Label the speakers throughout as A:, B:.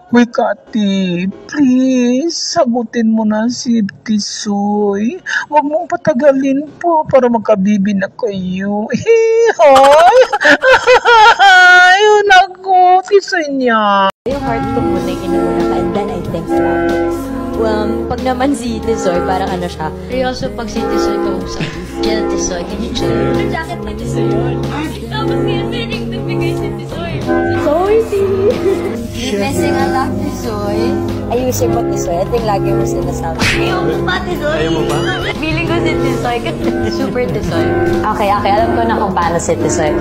A: Uy, Kati, please, sagutin mo na si Tisoy. Huwag mong patagalin po para magkabibi na kayo. Hi! Ay, naku, Tisoy niya.
B: Yung heart ko muna yung inuuna ka, and then I think about pag naman si Tisoy, parang ano siya. Seryoso, pag si Tisoy kausap. Kaya Tisoy, can you chill? Yung jacket ni Tisoy yun. Tapos ngayon, feeling nagbigay si Tisoy. Sorry, You're messing a lot, Tisoy. Ayusin mo, Tisoy. I think lagi mo sinasabi. Ayaw mo pa, Tisoy. Ayaw mo pa? Feeling ko si Tisoy. Super Tisoy. Okay. Alam ko na kung paano si Tisoy.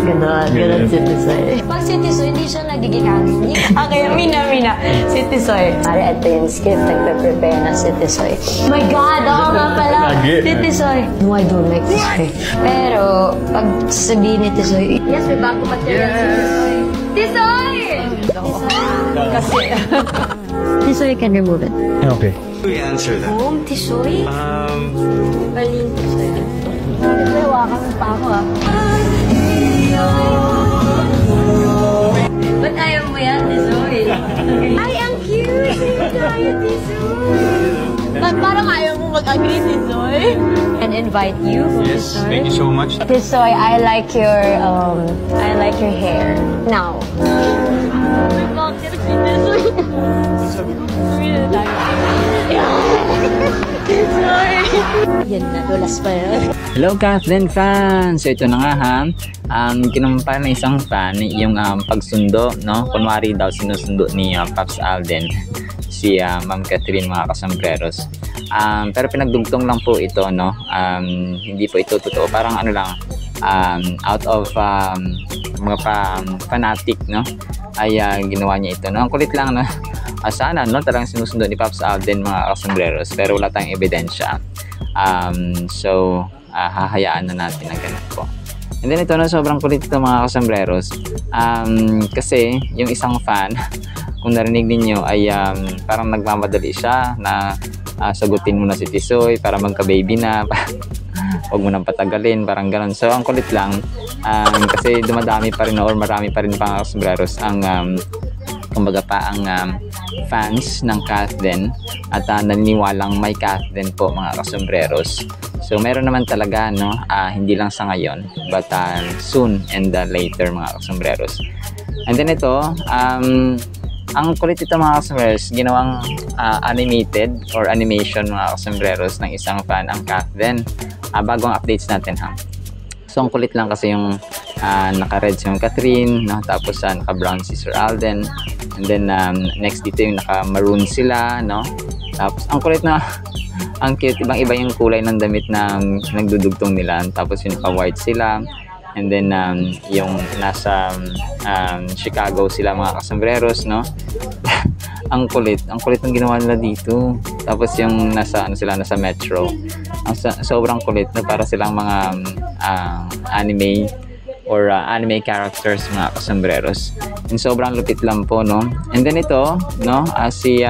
B: Ganon si Tisoy. Pag si Tisoy, hindi siya nagiging angry. Okay, Mina. Si Tisoy. Pare, ito yung script. Nagpe-prepare na si Tisoy. Oh my God! Oo nga pala. Si Tisoy. No, I don't like Tisoy. Pero, pag sabihin ni Tisoy, yes, may bago material si Tisoy. Tisoy! Kasi, Tisoy, you can remove it.
C: Okay.
D: We answer that.
B: Tisoy? Baling Tisoy. Tisoy, hawakan mo pa ako Ba't ayaw mo yan, Tisoy? Ay, ang cute! Tayo, Tisoy! Ba't parang ayaw mo mag-agree, Tisoy? And invite you,
D: Yes,
B: Tisoy?
D: thank you so much.
B: Tisoy, I like your hair. Now. Bakit si Tisoy? Yan na, dulas pa yun.
E: Hello Kathleen fans! So ito na nga ha, kinumpa na isang fan yung pagsundo, no? Kunwari daw sinusundo ni Pops Alden si Ma'am Catherine, mga kasombreros. Pero pinagdugtong lang po ito, no? Hindi po ito totoo, parang ano lang, out of mga fanatic, no? Ay ginawa niya ito, no? Ang kulit lang, no? Sana, no? Talagang sinusundo ni Pops Alden, mga kasombreros, pero wala tayong ebidensya. So hahayaan na natin na ganun po. And then ito na, sobrang kulit ito, mga kasombreros, kasi yung isang fan kung narinig ninyo ay parang nagmamadali siya na sagutin mo na si Tisoy para magka-baby na. Huwag mo nang patagalin, parang ganun. So ang kulit lang, kasi dumadami pa rin or marami pa rin, mga kasombreros, ang kumbaga pa ang fans ng Kathleen at naniniwalang may Kathleen po, mga kasombreros. So meron naman talaga, no, hindi lang sa ngayon but soon and later, mga kasombreros. And then ito, ang kulit ito, mga kasombreros, ginawang animated or animation, mga kasombreros, ng isang fan ang Kathleen. Bagong updates natin ha. So ang kulit lang kasi yung naka-red si Catherine, no? Tapos naka-brown si Sir Alden, and then next dito yung naka-maroon sila, no? Tapos ang kulit na ang cute, ibang-iba yung kulay ng damit na nagdudugtong nila. Tapos yung naka-white sila, and then yung nasa Chicago sila, mga kasombreros, no? ang kulit ng ginawa nila dito. Tapos yung nasa nasa Metro, sobrang kulit, na para silang mga anime or anime characters, mga kasombreros. And sobrang lupit lang po, no? And then ito, no, si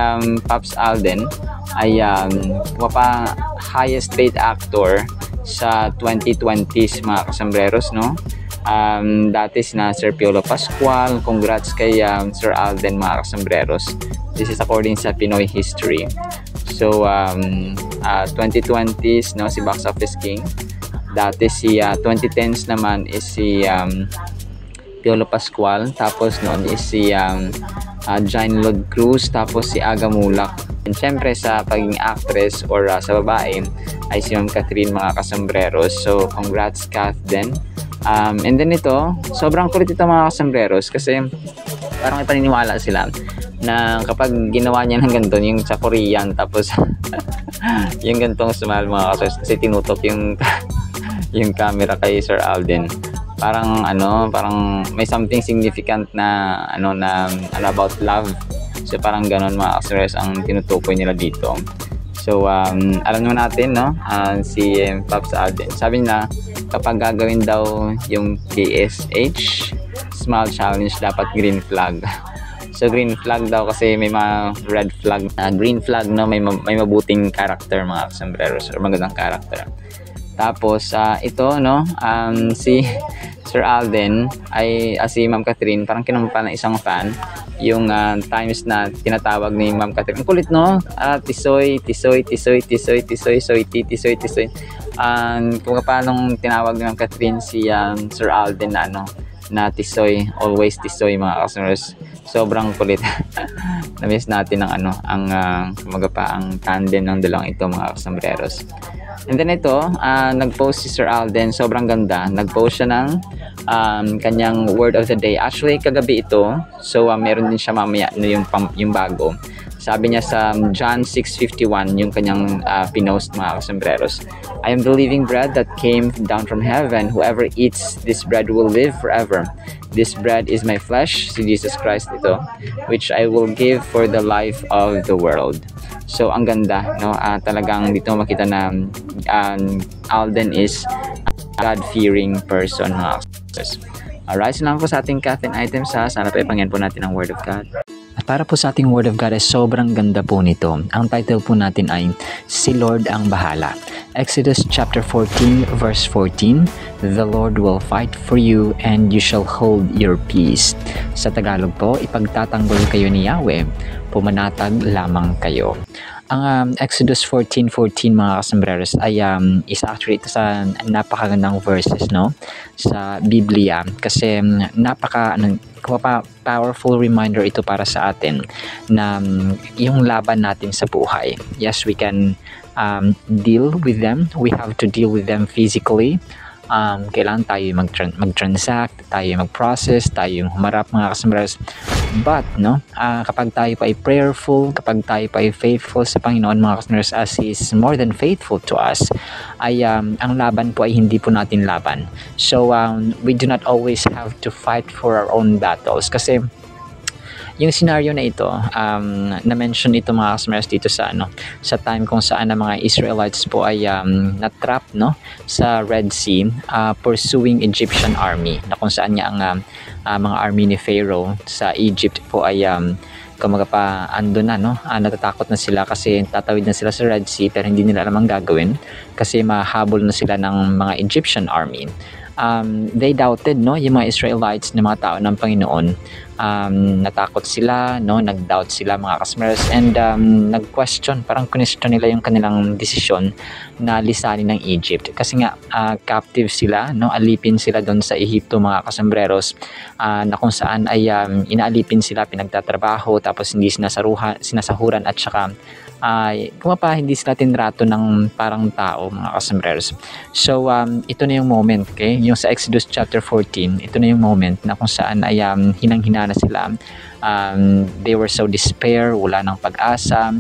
E: Pops Alden ay highest paid actor sa 2020s, mga kasombreros, no? Dati sina Sir Piolo Pascual. Congrats kay Sir Alden, mga kasombreros. This is according sa Pinoy history. So 2020s, no, si Box Office King. Dati si 2010s naman is si Piolo Pascual. Tapos noon is si Jane Lod Cruz. Tapos si Aga Mulak. And syempre sa pagiging actress or sa babae ay si Ma'am Catherine, mga kasombreros. So congrats, Kathleen. And then ito, sobrang kulit ito, mga kasombreros, kasi parang ipaniniwala sila na kapag ginawa niya ng ganito, yung sa Korean, tapos yung ganitong smile, mga kasombreros, kasi tinutok yung yung camera kay Sir Alden, parang parang may something significant na about love. So parang ganon, mga kasombreros, ang tinutukoy nila dito. So alam naman natin, no, si Pops Alden, sabi niya kapag gagawin daw yung KSH Smile Challenge, dapat green flag. So green flag daw kasi may mga red flag. Green flag, no, may mabuting character, mga kasombreros, or magandang character. Tapos ito, no, si Sir Alden ay si Ma'am Catherine parang kinumpa ng isang fan yung times na tinatawag ni Ma'am Catherine. Ang kulit, no? Tisoy, tisoy, tisoy, tisoy, tisoy, soy, tisoy, tisoy. Kung paanong tinawag ni Ma'am Catherine si Sir Alden na na tisoy, always tisoy mga customers. Sobrang kulit. Na-miss natin ang ang tandem ng dalawang ito mga sombreros. And then ito, nag-post si Sir Alden, sobrang ganda. Nag-post siya ng kanyang word of the day. Actually, kagabi ito. So, meron din siya mamaya yung bago. Sabi niya sa John 6:51, yung kanyang pinost mga sombreros. I am the living bread that came down from heaven. Whoever eats this bread will live forever. This bread is my flesh, si Jesus Christ ito, which I will give for the life of the world. So, ang ganda, no? Talagang dito makita na Alden is a God-fearing person, mga kapatid. Alright, salamat po sa ating Catherine items ha. Sana pa ipangyan po natin ang Word of God. At para po sa ating Word of God ay sobrang ganda po nito. Ang title po natin ay Si Lord ang Bahala. Exodus chapter 14 verse 14, The Lord will fight for you and you shall hold your peace. Sa Tagalog po, ipagtatanggol kayo ni Yahweh, pumanatag lamang kayo. Ang Exodus 14:14 mga kasombreros ay isa actually ito sa napakagandang verses, no, sa Biblia, kasi powerful reminder ito para sa atin na yung laban natin sa buhay. Yes, we can deal with them. We have to deal with them physically. Kailangan tayo mag-transact, tayo mag-process, tayo yung humarap mga kasombreros. But kapag tayo pa ay prayerful, kapag tayo pa ay faithful sa Panginoon mga kasombreros, as He is more than faithful to us, ay ang laban po ay hindi po natin laban. So we do not always have to fight for our own battles, kasi yung scenario na ito, na-mention ito mga kasombreros dito sa time kung saan ang mga Israelites po ay na-trap, no, sa Red Sea, pursuing Egyptian army, na kung saan nga ang mga army ni Pharaoh sa Egypt po ay kumaga pa ando na, no, natatakot na sila kasi tatawid na sila sa Red Sea, pero hindi nila alam ang gagawin kasi mahabol na sila ng mga Egyptian army. They doubted, no, yung mga Israelites na mga tao ng Panginoon. Natakot sila, no, nag-doubt sila mga kasombreros, and nag-question, parang question nila yung kanilang desisyon na lisanin ng Egypt, kasi nga captive sila, no, alipin sila doon sa Ehipto mga kasombreros, na kung saan ay inaalipin sila, pinagtatrabaho, tapos hindi sinasahuran at saka hindi sila tinrato ng parang tao mga kasombreros. So ito na yung moment, okay, yung sa Exodus chapter 14, ito na yung moment na kung saan ay hinang-hina na sila. They were so despair, wala ng pag-asa,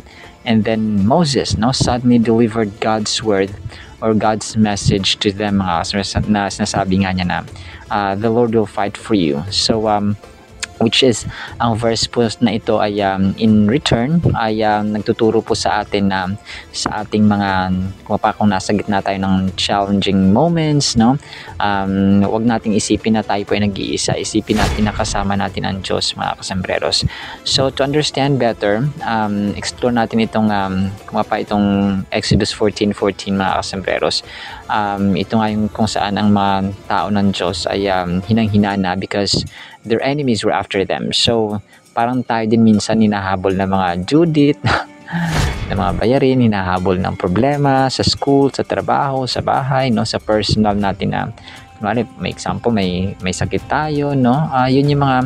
E: and then Moses, no, suddenly delivered God's word or God's message to them mga kasombreros, na sinasabi nga niya na the Lord will fight for you. So which is ang verse po na ito ay in return ay nagtuturo po sa atin na sa ating mga kung nasa gitna tayo ng challenging moments, no, wag nating isipin na tayo po ay nag-iisa. Isipin natin na kasama natin ang Diyos mga kasombreros. So to understand better, explore natin itong itong Exodus 14:14 mga kasombreros. Ito nga yung kung saan ang mga tao ng Diyos ay hinang-hina na because their enemies were after them. So parang tayo din minsan hinahabol ng mga Judith, ng mga bayarin, hinahabol ng problema sa school, sa trabaho, sa bahay, no, sa personal natin na may example, may sakit tayo, no, yun yung mga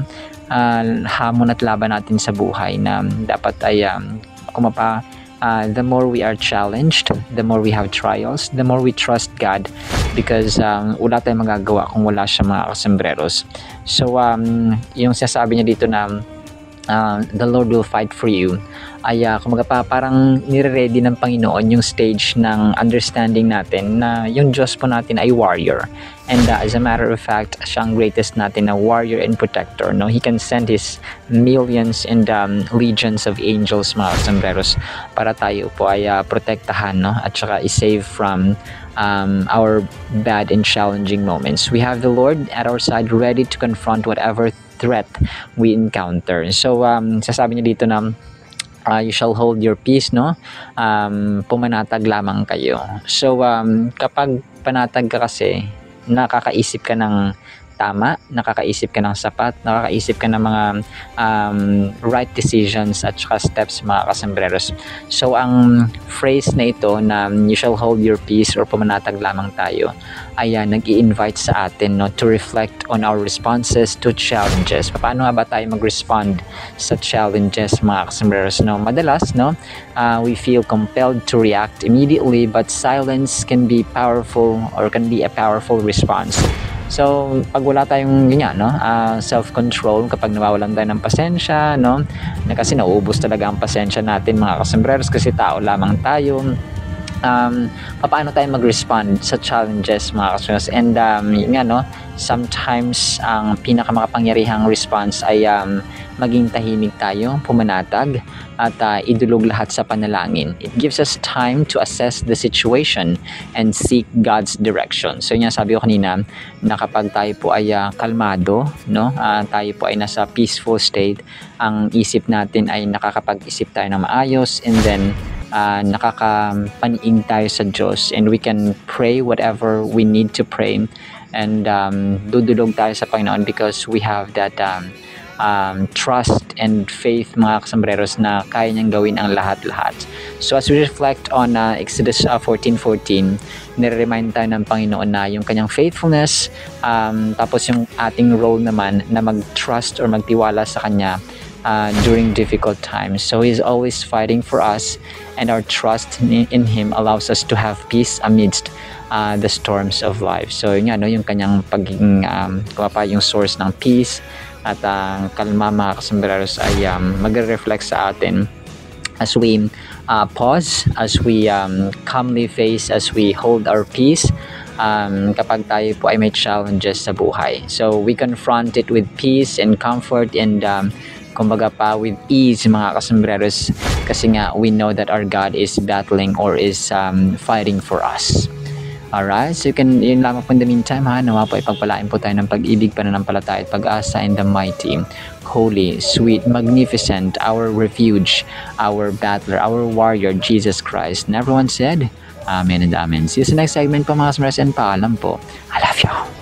E: hamon at laban natin sa buhay na dapat ay the more we are challenged, the more we have trials, the more we trust God, because wala tayong magagawa kung wala siya mga kasombreros. So yung sinasabi niya dito na the Lord will fight for you ay parang nire-ready ng Panginoon yung stage ng understanding natin na yung Diyos po natin ay warrior, and as a matter of fact siya ang greatest natin na warrior and protector, no. He can send His millions and legions of angels mga kasombreros para tayo po ay protektahan, no, at saka i-save from our bad and challenging moments. We have the Lord at our side ready to confront whatever threat we encounter. So sasabi niya dito na you shall hold your peace, no, pumanatag lamang kayo. So kapag panatag ka kasi nakakaisip ka ng tama, nakakaisip ka ng sapat, nakakaisip ka ng mga right decisions at saka steps mga kasambreros. So ang phrase na ito na you shall hold your peace or pumanatag lamang tayo ay nag-i-invite sa atin, no, to reflect on our responses to challenges. Paano nga ba tayo mag-respond sa challenges mga kasambreros? No? Madalas, no, we feel compelled to react immediately, but silence can be powerful or can be a powerful response. So, pag wala tayong ganyan, no, self-control, kapag nawawalan tayo ng pasensya, no, na kasi nauubos talaga ang pasensya natin mga kasambreros kasi tao lamang tayo. Paano tayo mag-respond sa challenges mga kasambreros? And yun nga, no, sometimes ang pinakamakapangyarihang response ay maging tahimik tayo, pumanatag at idulog lahat sa panalangin. It gives us time to assess the situation and seek God's direction. So yun, sabi ko kanina na kapag tayo po ay kalmado, no, tayo po ay nasa peaceful state, ang isip natin ay nakakapag-isip tayo ng maayos, and then nakakapaniig tayo sa Diyos, and we can pray whatever we need to pray, and dudulog tayo sa Panginoon because we have that trust and faith mga kasambreros na kaya niyang gawin ang lahat-lahat. So as we reflect on Exodus 14:14, nire-remind tayo ng Panginoon na yung kanyang faithfulness, tapos yung ating role naman na mag-trust or magtiwala sa Kanya during difficult times. So He's always fighting for us, and our trust in Him allows us to have peace amidst the storms of life. So yun nga, no, yung kanyang pagiging yung source ng peace at kalma mga kasambreros ay magre-reflect sa atin as we pause, as we calmly face, as we hold our peace kapag tayo po ay may challenges sa buhay. So we confront it with peace and comfort, and kumbaga pa with ease mga kasambreros, kasi nga we know that our God is battling or is fighting for us. Alright, so yun lamang po in the meantime, nawa po ipagpalain po tayo ng pag-ibig, pananampalataya at pag-asa in the mighty, holy, sweet, magnificent, our refuge, our battler, our warrior, Jesus Christ. And everyone said, Amen and Amen. See you sa next segment po mga kasambreros, and paalam po. I love you.